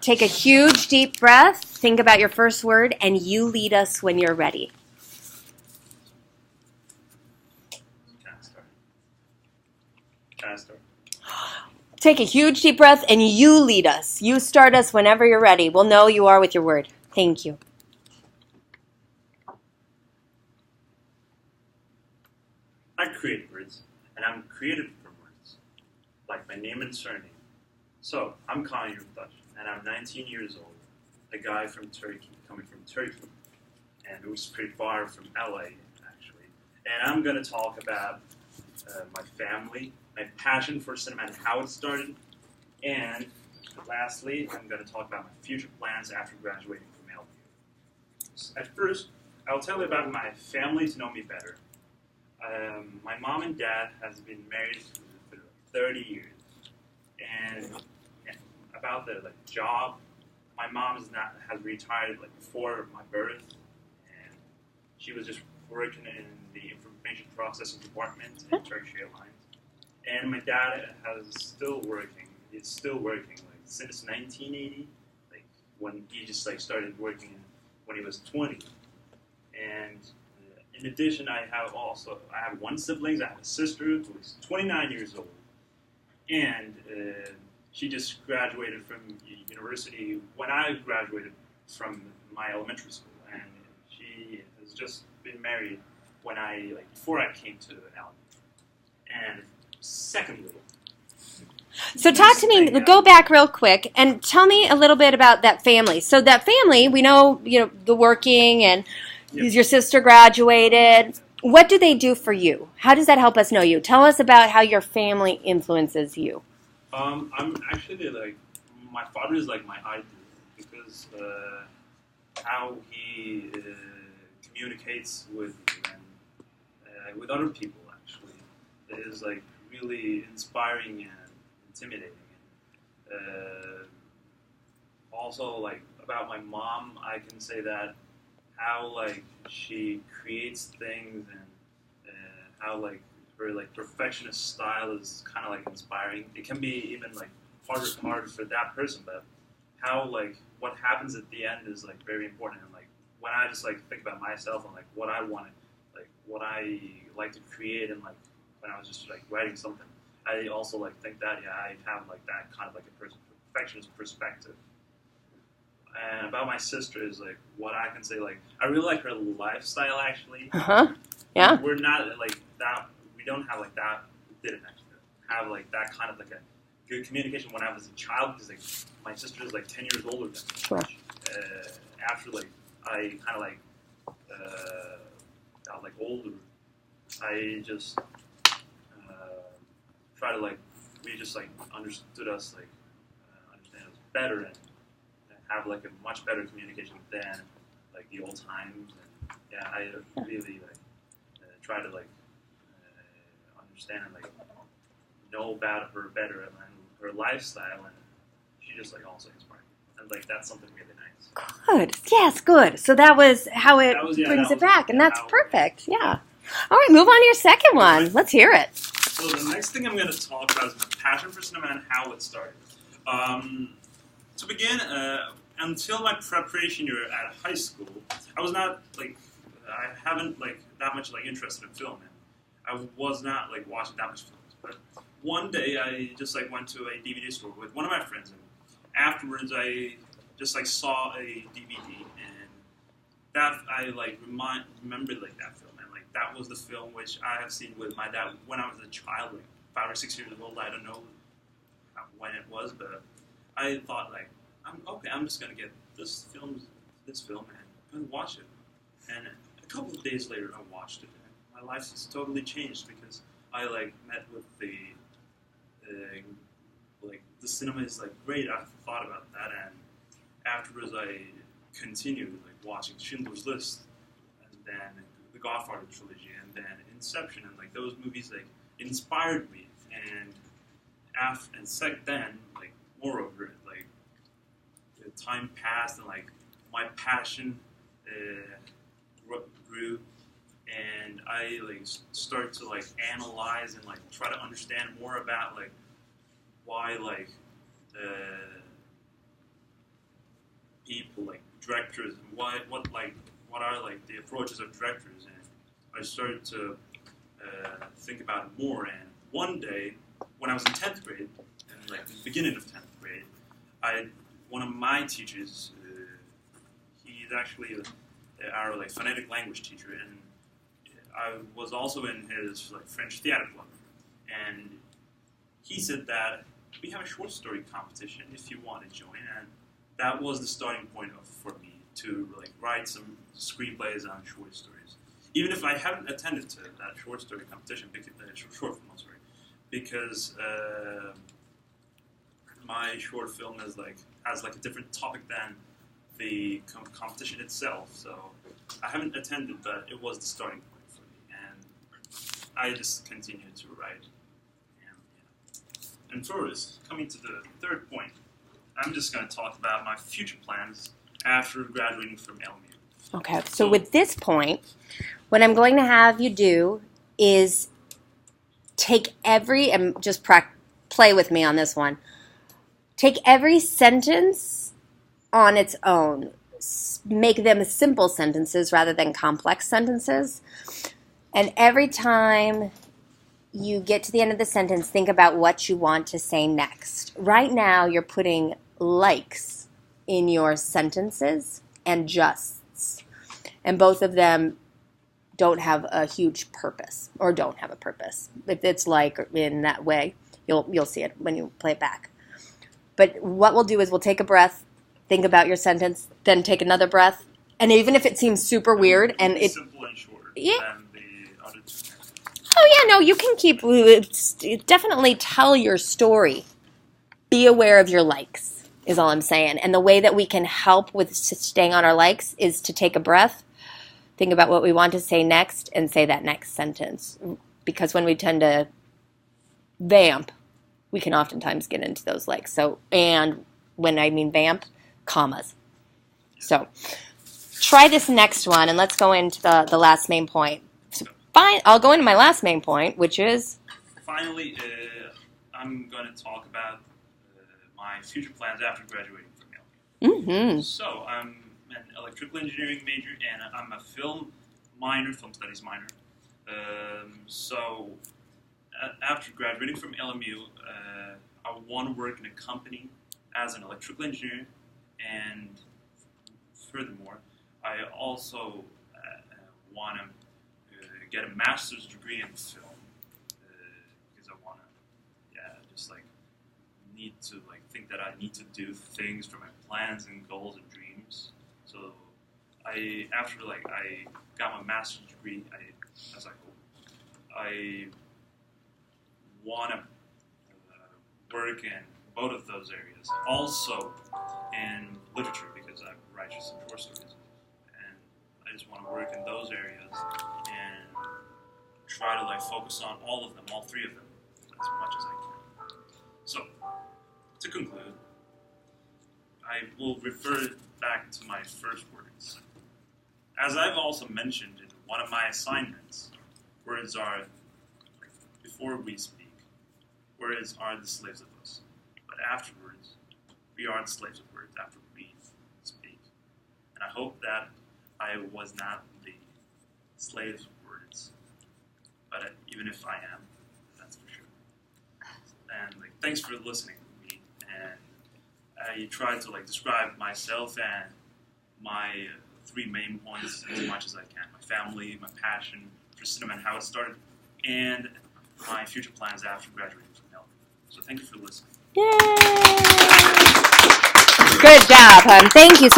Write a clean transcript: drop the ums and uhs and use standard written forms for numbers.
Take a huge deep breath. Think about your first word, and you lead us when you're ready. Can I start? Take a huge deep breath, and you lead us. You start us whenever you're ready. We'll know you are with your word. Thank you. I create words, and I'm creative from words, like my name and surname. So, I'm Kaan Yurttaş, and I'm 19 years old, a guy from Turkey, coming from Turkey, and it was pretty far from LA, actually. And I'm going to talk about my family, my passion for cinema and how it started, and lastly, I'm going to talk about my future plans after graduating from LA. At first, I'll tell you about my family to know me better. My mom and dad has been married for 30 years, and about the job, my mom has retired before my birth, and she was just working in the information processing department at Turkish Airlines. And my dad is still working. He's still working since 1980, when he just started working when he was 20. And in addition, I have one sibling. I have a sister who is 29 years old, and she just graduated from university when I graduated from my elementary school, and she has just been married before I came to Allen. And secondly, so talk to me. Go back real quick and tell me a little bit about that family. So that family, we know, the working and your sister graduated. What do they do for you? How does that help us know you? Tell us about how your family influences you. I'm actually my father is my idol because how he communicates with you and with other people actually is really inspiring and intimidating. Also about my mom, I can say that how she creates things and how her perfectionist style is kind of inspiring. It can be even hard for that person, but how what happens at the end is very important. And when I just think about myself and what I wanted, what I like to create, and when I was just writing something, I also think that I have that kind of a perfectionist perspective. And about my sister is what I can say. I really like her lifestyle actually. Yeah. We're not that. We don't have that. We didn't actually have that kind of a good communication when I was a child because my sister is 10 years older than me. Sure. After I kind of got older, I just try to we just understood us understand us better and have a much better communication than the old times. And yeah, I really try to understand and know about her better and her lifestyle, and she just also inspired me. And that's something really nice. Good. Yes, good. So that was how it brings it back, and that's perfect. Yeah. All right, move on to your second one. Let's hear it. So the next thing I'm going to talk about is my passion for cinema and how it started. To begin, until my preparation year at high school, I was not I haven't that much interested in film. And I was not watching that much films. But one day I just went to a DVD store with one of my friends, and afterwards I just saw a DVD, and that I remembered that film, and that was the film which I have seen with my dad when I was a child, 5 or 6 years old. I don't know when it was, but I thought I'm just gonna get this film, and I'm gonna watch it. And a couple of days later, I watched it, and my life has totally changed because I met with the cinema is great. I thought about that, and afterwards I continued watching Schindler's List, and then the Godfather trilogy, and then Inception, and those movies inspired me. And then moreover, the time passed, and my passion grew, and I start to analyze and try to understand more about why people, like directors, and what are like the approaches of directors, and I started to think about it more. And one day, when I was in 10th grade, and like the beginning of 10th grade, one of my teachers, he's actually our like phonetic language teacher, and I was also in his like French theater club, and he said that we have a short story competition if you want to join, and that was the starting point for me to like write some screenplays on short stories. Even if I haven't attended to that short story competition, short film, because my short film has like a different topic than the competition itself. So I haven't attended, but it was the starting point for me, and I just continued to write. And first, coming to the third point, I'm just going to talk about my future plans after graduating from LMU. Okay, so with this point, what I'm going to have you do is take and just play with me on this one. Take every sentence on its own. Make them simple sentences rather than complex sentences. And every time you get to the end of the sentence, think about what you want to say next. Right now, you're putting likes in your sentences and justs. And both of them don't have a huge purpose, or don't have a purpose. If it's like in that way, you'll see it when you play it back. But what we'll do is we'll take a breath, think about your sentence, then take another breath. And even if it seems super weird and it's simple and short than the other two. Oh yeah, no, you can definitely tell your story. Be aware of your likes, is all I'm saying. And the way that we can help with staying on our likes is to take a breath, think about what we want to say next, and say that next sentence. Because when we tend to vamp, we can oftentimes get into those likes. So, and when I mean vamp, commas. So, try this next one, and let's go into the last main point. Fine, I'll go into my last main point, which is... Finally, I'm going to talk about my future plans after graduating from LMU. Mm-hmm. So, I'm an electrical engineering major, and I'm a film studies minor. So, after graduating from LMU, I want to work in a company as an electrical engineer, and furthermore, I also want to get a master's degree in film, because I want to, need to think that I need to do things for my plans and goals and dreams. So after I got my master's degree, I want to work in both of those areas. Also in literature, because I write some short stories, and I just want to work in those areas and try to focus on all of them, all three of them, as much as I can. So, to conclude, I will refer back to my first words. As I've also mentioned in one of my assignments, words are, before we speak, words are the slaves of us. But afterwards, we are the slaves of words after we speak. And I hope that I was not the slaves of words. But even if I am, that's for sure. And thanks for listening to me. And I tried to describe myself and my three main points as much as I can: my family, my passion for cinema and how it started, and my future plans after graduating from LMU. So thank you for listening. Yay! Good job, hon. Thank you.